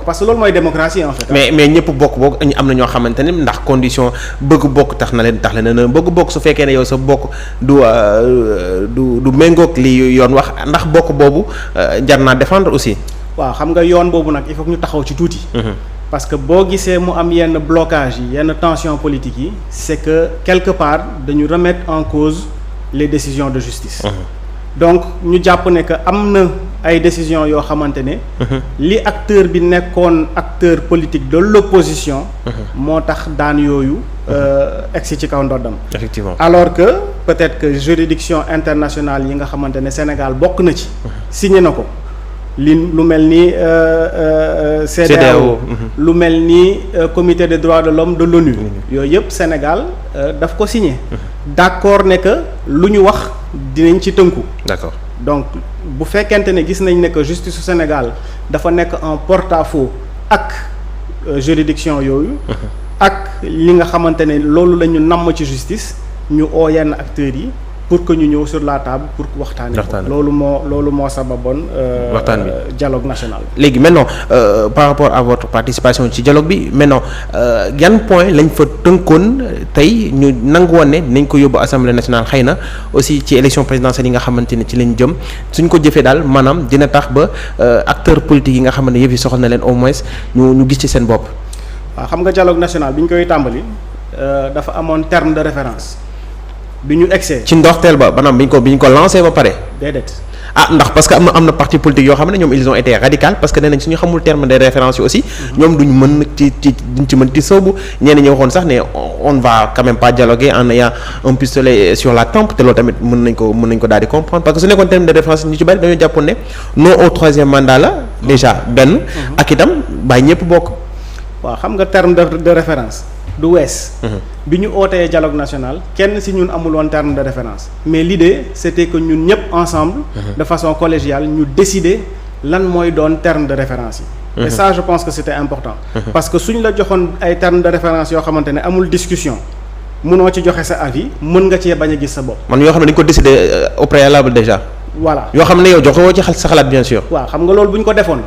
parce que loolu mooy démocratie en fait. mais ñëpp bokk am na ñoo xamante ne ndax condition bëgg bokk tax na leen na bëgg bokk su fekkee ne yow sa bokk du méngoog li yoon wax ndax bokk boobu jar naa défendre aussi. waaw xam nga yoon boobu nag il faut que ñu taxaw ci tuuti. parce que boo gisee mu am yenn blocage yi yenn tension politique yi c'est que quelque part dañu remettre en cause les décisions de justice. donc ñu jàpp ne que am na ay décisions yoo xamante ne. li acteur bi nekkoon acteur politique de l'opposition. moo tax daan yooyu. egsi ci kaw ndoddam. effectivement alors que peut-être que juridiction internationale yi nga xamante ne Sénégal bokk na ci. signé na ko. lu mel ni CEDEAO lu mel ni comité des droits de l'homme de l'ONU yooyu yëpp Sénégal daf ko signé d'accord ne que lu ñu wax dinañ ci tënku. d'accord donc bu fekkente ne gis nañ ne que justice su Sénégal dafa nekk en porte-à-faux ak juridiction yooyu ak li nga xamante ne loolu la ñu namm ci justice ñu oo yenn acteurs yi pour que ñu ñëw sur la table pour waxtaanee ko loolu moo sababoon waxtaan bi dialogue national. léegi maintenant par rapport à votre participation ci dialogue bi maintenant yan point lañ fa tënkoon tey ñu nangu woon ne dinañ ko yóbbu assemblée nationale xëy na aussi ci élection présidentielle yi nga xamante ne ci lañ jëm suñ ko jëfee daal maanaam dina tax ba acteurs politiques yi nga xamante ne yëf yi soxal na leen au moins ñu gis ci seen bopp. waaw xam nga dialogue national bi ñu koy tàmbali dafa amoon terme de référence. bi ñu egsee ci ndoxteel ba maanaam bi ñu ko lancé ba pare. déedéet. ndax parce que am na parti politique yoo xam ne ñoom ils ont été radical parce que nee nañ suñu xamul terme de référence yi aussi. ñoom duñ mën ci mën ci soobu ñenn ñi waxoon sax ne on va quand même pas dialoguer en ayant un pistolet sur la tempe te loolu tamit mën nañ ko daal di comprendre parce que su nekkoon terme de référence ñu ci bari dañoo jàppoon ne non au troisième mandat la déjà benn. ak itam bàyyi ñëpp bokk. waaw xam nga terme de référence. du wees. bi ñu ootee dialogue national kenn ci ñun amul woon terme de référence mais l'idée c'était que ñun ñëpp ensemble. de façon collégiale ñu décider lan mooy doon terme de référence yi. et ça je pense que c'était important. parce que suñ la joxoon ay termes de référence yoo xamante ne amul discussion mënoo ci joxe sa avis mën nga cee bañ a gis sa bopp. man yoo xam ne dañ ko décider au préalable déjà. voilà yoo xam ne yow joxe woo ci sa xalaat bien sûr. waaw xam nga loolu bu ñu ko defoon.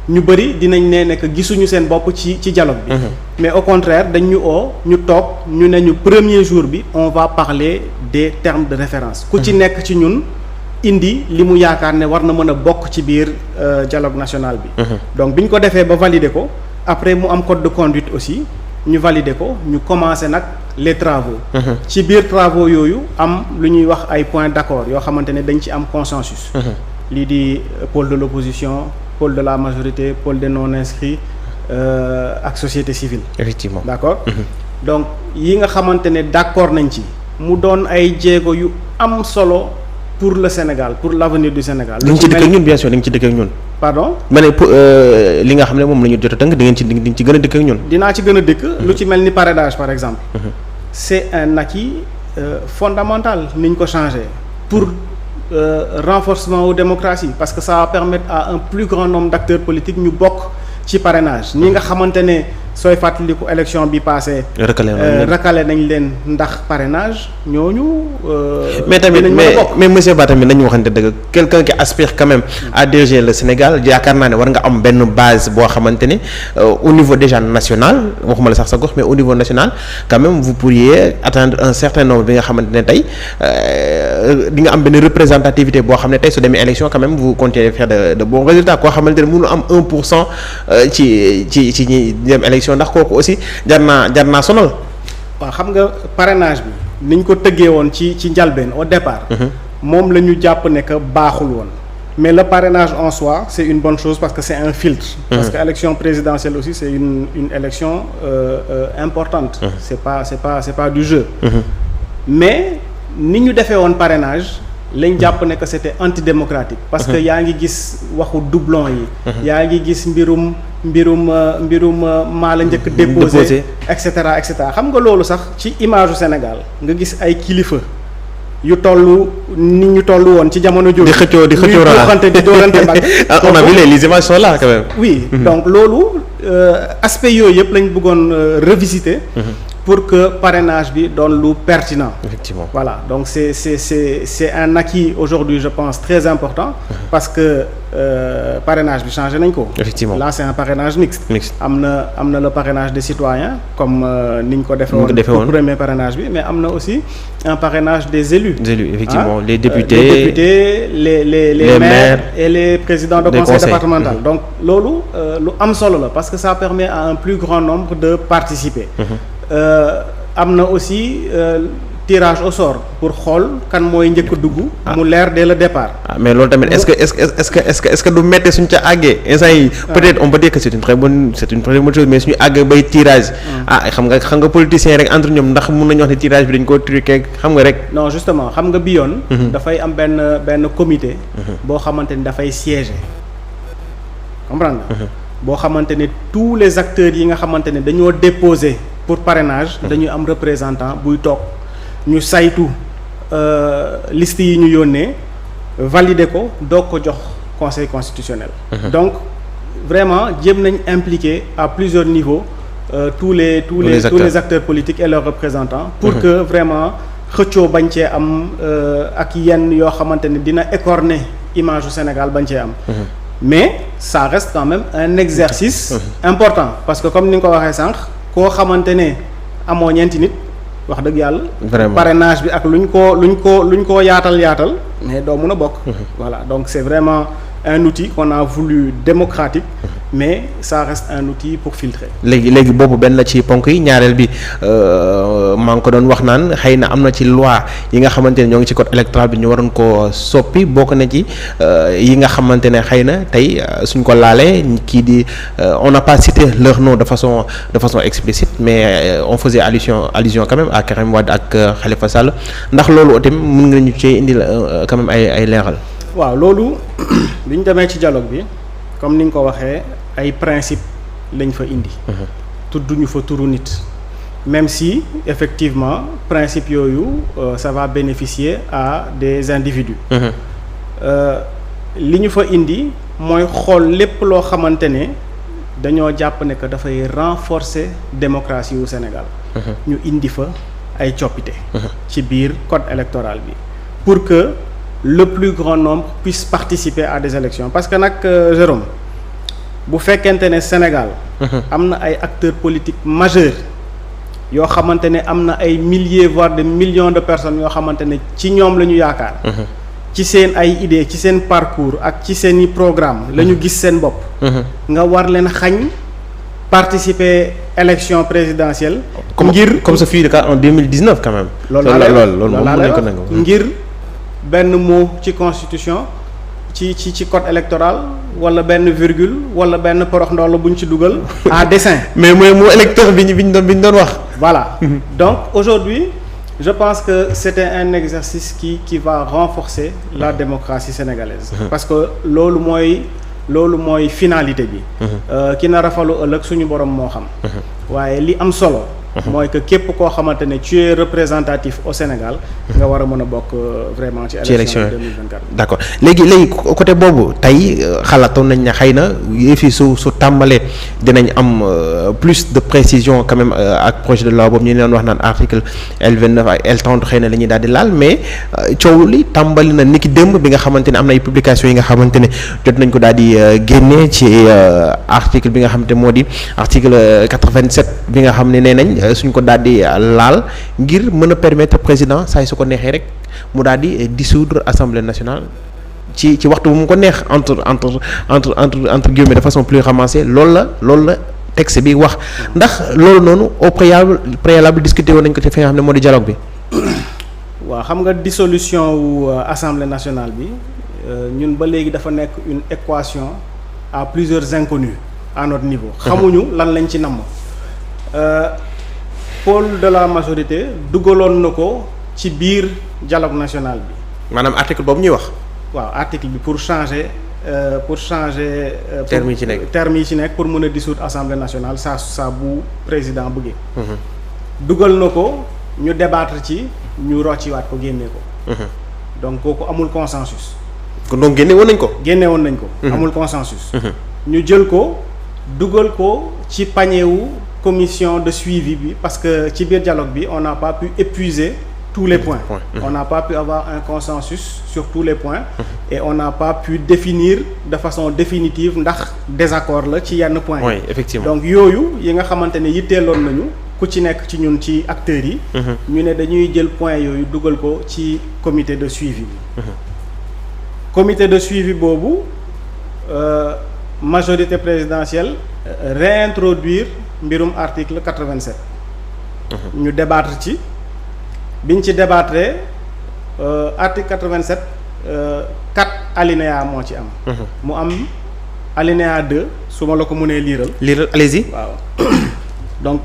ñu bëri dinañ ne que gisuñu seen bopp ci dialogue bi. mais au contraire dañ ñu ñu toog ñu ne ñu premier jour bi on va parler des termes de référence. ku ci nekk ci ñun indi li mu yaakaar ne war na mën a bokk ci biir dialogue national bi. donc bi ñu ko defee ba valider ko après mu am code de conduite aussi ñu valider ko ñu commencer nag les travaux. ci biir travaux yooyu am lu ñuy wax ay points d'accord yoo xamante ne dañ ci am consensus. lii di pôle de l'opposition. pôle de la majorité pôle des non-inscrits ak société civile. effectivement d'accord. donc yi nga xamante ne d'accord nañ ci mu doon ay jéego yu am solo pour le Sénégal pour l'avenir du Sénégal. di nga ci dëkk ak ñun bien sûr di nga ci dëkk ak ñun. pardon. ma ne li nga xam ne moom la ñu jot a tënk di ngeen ci gën a dëkk ak ñun. dinaa ci gën a dëkk. lu ci mel ni parrainage par exemple. c'est un acquis fondamental ni ñu ko changer pour. Renforcement aux démocraties parce que ça va permettre à un plus grand nombre d'acteurs politiques ñu bokk ci parrainage ñi nga xamante ne sooy fàttaliku élection bi passé recalé nañ leen ndax parrainage ñooñu mais tamit mais monsieur Ba tamit nañu waxante dëgg quelqu'un qui aspire quand même à diriger le Sénégal yaakaar naa ne war nga am benn base boo xamante ne au niveau déjà national waxuma la sax sa gox mais au niveau national quand même vous pourriez atteindre un certain nombre bi nga xamante ne tey di nga am benn représentativité boo xam ne tey su demee élection quand même vous comptez faire de bons résultats koo xamante ne mënu am 1% ci ñi dem élection ndax kooku aussi jar naa sonal. waaw xam nga parrainage bi niñ ko tëggee woon ci njalbeen au départ. moom la ñu jàpp ne que baaxul woon. mais le parrainage en soi c'est une bonne chose parce que c'est un filtre. parce que élection présidentielle aussi c'est une élection importante. c'est pas du jeu. mais ni ñu defee woon parrainage. lañ jàpp ne que c'était antidémocratique parce que yaa ngi gis waxu doublon yi yaa ngi gis mbirum maa la njëkk déposé et cetera xam nga loolu sax ci image u Sénégal nga gis ay kilifa yu toll ni ñu toll woon ci jamono jooju di xëccoo di dóorante mbagg on a vu les images sont là quand même oui donc loolu aspect yooyu yëpp lañ bëggoon revisiter pour que parrainage bi doon lu pertinent. Effectivement. Voilà donc c'est un acquis aujourd'hui je pense très important. Parce que parrainage bi changé nañ ko. Effectivement là c'est un parrainage mixte. am na le parrainage des citoyens comme ni ñu ko defee woon pour premier parrainage bi mais am na aussi un parrainage des élus. Effectivement les députés les maires et les présidents de conseil départemental. Donc loolu lu am solo la parce que ça permet à un plus grand nombre de participer. Am na aussi tirage au sort pour xool kan mooy njëkk a dugg. mu leer dès le départ. Mais loolu tamit est-ce que du métti suñu ca àggee instant yi peut-être on peut dire que c'est une très bonne chose mais suñu àggee bay tirage. xam nga politiciens rek entre ñoom ndax mun nañu wax ne tirage bi dañ koo truqué xam nga rek. Non justement xam nga bi yoon. dafay am benn comité. boo xamante ni dafay siéger comprendre nga. boo xamante ne tous les acteurs yi nga xamante ne dañoo déposer pour parrainage. dañuy am représentant buy toog ñu saytu liste yi ñu yónnee valider ko doog ko jox conseil constitutionnel. Donc vraiment jéem nañ impliquer à plusieurs niveaux tous les acteurs politiques et leurs représentants. pour que vraiment xëccoo bañ cee am ak yenn yoo xamante ne dina écorner image du Sénégal bañ cee am. Mais ça reste quand même un exercice important parce que comme ni nga ko waxee sànq koo xamante ne amoo ñeenti nit wax dëgg yàlla. Vraiment parrainage bi ak luñ ko yaatal mais doo mun a bokk. Voilà donc c'est vraiment un outil qu'on a voulu démocratique. Mais ça reste un outil pour filtrer. léegi boobu benn la ci ponk yi ñaareel bi maa ngi ko doon wax naan xëy na am na ci loi yi nga xamante ne ñoo ngi ci code électoral bi ñu waroon koo soppi bokk na ci yi nga xamante ne xëy na tey suñ ko laalee kii di on n'a pas cité leur nom de façon explicite mais on faisait allusion quand même à Karim Wade ak Khalifa Sall ndax loolu tamit mën nga ñu cee indil quand même ay leeral. waaw loolu bi ñu demee ci dialogue bi. Comme ni nga ko waxee ay principe lañ fa indi. tudduñu fa turu nit. Même si effectivement principe yooyu ça va bénéficier à des individus. Li ñu fa indi mooy xool lépp loo xamante ne dañoo jàpp ne que dafay renforcer démocratie wu Sénégal. ñu indi fa ay coppite. ci biir code électoral bi pour que. Le plus grand nombre puisse participer à des élections parce que nag Jérôme bu fekkente ne Sénégal am na ay acteurs politiques majeurs yoo xamante ne am na ay milliers voire des millions de personnes yoo xamante ne ci ñoom la ñu yaakaar ci seen ay idées ci seen parcours ak ci seen i programme la ñu gis seen bopp nga war leen xañ participer élection présidentielle comme ce fut le cas en 2019 quand même loolu moom nañ ko nangu ngir benn mot ci constitution ci code électoral wala benn virgule wala benn porox ndoll bu ñu ci dugal à dessein. Mais mooy mu électeur bi ñu doon wax. Voilà donc aujourd'hui je pense que c'était un exercice qui va renforcer la démocratie sénégalaise. Parce que loolu mooy finalité bi. Ki nar a falu ëllëg suñu borom moo xam. Waaye li am solo. mooy que képp koo xamante ne tu es représentatif au Sénégal. nga war a mën a bokk vraiment ci élection 2024. D'accord léegi côté boobu tey xalaatoon nañ ne xëy na yëf yi su tàmbalee dinañ am plus de précision quand même ak projet de loi boobu ñu leen wax naan article L29 ak L30 xëy na la ñuy daal di laal mais coow li tàmbali na niki démb bi nga xamante ne am na ay publication yi nga xamante ne jot nañ ko daal di génnee ci article bi nga xamante moo di article 87 bi nga xam ne nee nañ. Suñ ko daal di laal ngir mën a permettre président saa su ko neexee rek mu daal di dissoudre assemblée nationale ci waxtu bu mu ko neex entre guillemets de façon plus ramassée loolu la texte bi wax ndax loolu noonu au préalable discuté woon nañ ko ci fi nga xam ne moo di dialogue bi. waaw xam nga dissolution wu assemblée nationale bi ñun ba léegi dafa nekk une équation à plusieurs inconnus à notre niveau. xamuñu lan lañ ci namm. Pôle de la majorité dugaloon na ko ci biir dialogue national bi. Maanaam article boobu ñuy wax. waaw article bi pour changer. termes yi ci nekk termes yi ci nekk pour mën a dissoudre assemblée nationale saa bu président bëggee. dugal na ko ñu débattre ci ñu rocciwaat ko génnee ko. donc kooku amul consensus. kon donc génne woon nañ ko. génne woon nañ ko. amul consensus. ñu jël ko dugal ko ci panier wu commission de suivi bi parce que ci biir dialogue bi on n'a pas pu épuiser tous les points. On n'a pas pu avoir un consensus sur tous les points et on n'a pas pu définir de façon définitive ndax désaccord la ci yenn points yi. Oui, effectivement. Donc yooyu yi nga xamante ne yitteeloon nañu ku ci nekk ci ñun ci acteurs yi. ñu ne dañuy jël points yooyu dugal ko ci comité de suivi bi. Comité de suivi boobu majorité présidentielle réintroduire mbirum article 87. ñu débattre ci. biñ ci débattre article 87 4 alinéa moo ci am. mu am alinéa 2 su ma la ko mënee liiral. allez-y. waaw donc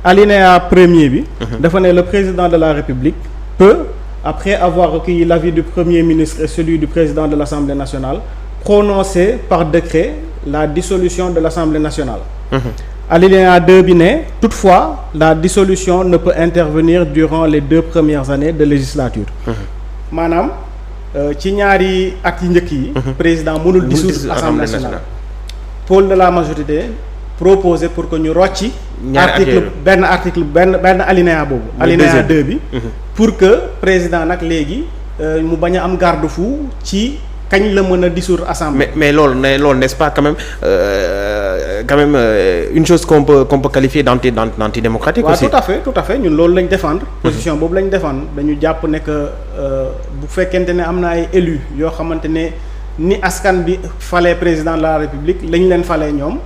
alinéa premier bi. dafa ne le président de la République peut, après avoir recueilli l'avis du Premier ministre et celui du président de l'Assemblée nationale, prononcer par décret la dissolution de l'Assemblée nationale. Alinéa 2 bi ne toutefois la dissolution ne peut intervenir durant les 2 premières années de législature. maanaam ci ñaari at yi njëkk yi. président mënul dissoudre Assemblée nationale. pôle de la majorité proposé pour que ñu rocci. benn alinéa boobu. alinéa 2 bi. pour que président nag léegi mu bañ a am garde-fou ci. kañ la mën a dissoudre assemblée. mais loolu n'est-ce pas quand même une chose qu'on peut qualifier d'antidémocratique aussi. tout à fait ñun loolu lañ défendre. position boobu lañ défendre dañu jàpp ne que bu fekkente ne am na ay élus yoo xamante ne ni askan bi falee président de la république lañ leen falee ñoom.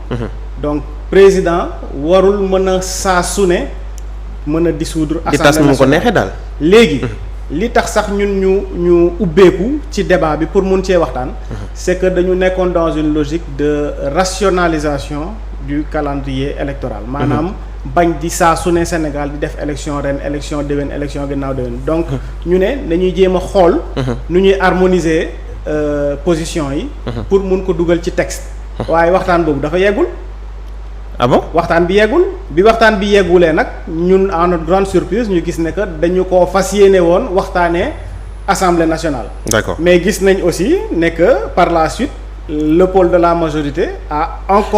donc président warul mën a saa su ne mën a dissoudre. assemblée nationale di tas mu ko neexee daal léegi. li tax sax ñun ñu ubbeeku ci débat bi pour mun cee waxtaan. c'est que dañu nekkoon dans une logique de rationalisation du calendrier électoral. maanaam bañ di saa su ne Sénégal di def élection ren élection déwén élection gannaaw déwén donc ñu ne dañuy jéem a xool. nu ñuy harmoniser position yi. pour mun ko dugal ci texte. waaye waxtaan boobu dafa yeggul. ah bon waxtaan bi yeggulee nag ñun à notre grande surprise ñu gis ne que dañu ko fas yéene woon waxtaanee Assemblée nationale. D'accord. Mais gis nañ aussi ne que par la suite le pôle de la majorité a encore